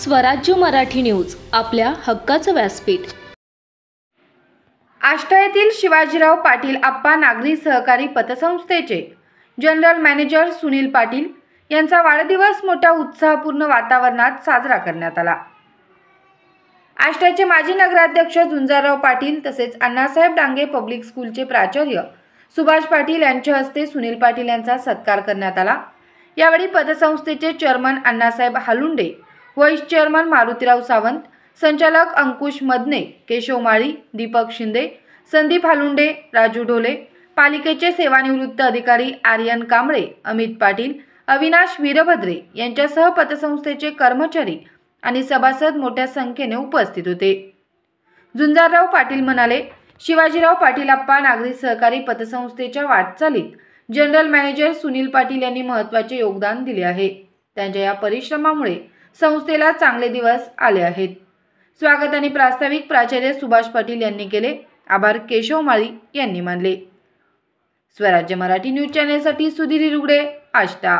स्वराज्य मराठी न्यूज, आपल्या हक्काचं व्यासपीठ। आष्टा येथील शिवाजीराव पाटील आप्पा नागरी सहकारी पतसंस्थेचे जनरल मॅनेजर सुनील पाटील यांचा वाढदिवस मोठ्या उत्साहपूर्ण वातावरणात साजरा करण्यात आला। आष्टाचे माजी नगराध्यक्ष झुंजारराव पाटील तसेच अण्णासाहेब डांगे पब्लिक स्कूलचे प्राचार्य सुभाष पाटील यांच्या हस्ते सुनील पाटील यांचा सत्कार करण्यात आला। यावेळी पतसंस्थेचे chairman Annasaheb Halunde, vice chairman Marutirao Sawant, संचालक अंकुश मदने, केशव माळी, दीपक शिंदे, संदीप हालुंडे, राजू ढोले, पालिकेचे सेवानिवृत्त अधिकारी आर्यन कांबळे, अमित पाटील, अविनाश वीरभद्रे यांच्यासह पतसंस्थेचे कर्मचारी आणि सभासद मोठ्या संख्येने उपस्थित होते। झुंजारराव पाटील म्हणाले, शिवाजीराव पाटील आप्पा नागरी सहकारी पतसंस्थेच्या वाटचालीत जनरल मॅनेजर सुनील पाटील यांनी महत्त्वाचे योगदान दिले आहे। त्यांच्या या परिश्रमामुळे संस्थेला चांगले दिवस आले आहेत। स्वागत आणि प्रास्ताविक प्राचार्य सुभाष पाटील यांनी केले। आभार केशव माळी यांनी मानले। स्वराज्य मराठी न्यूज चॅनलसाठी सुधीर हिरुगडे, आष्टा।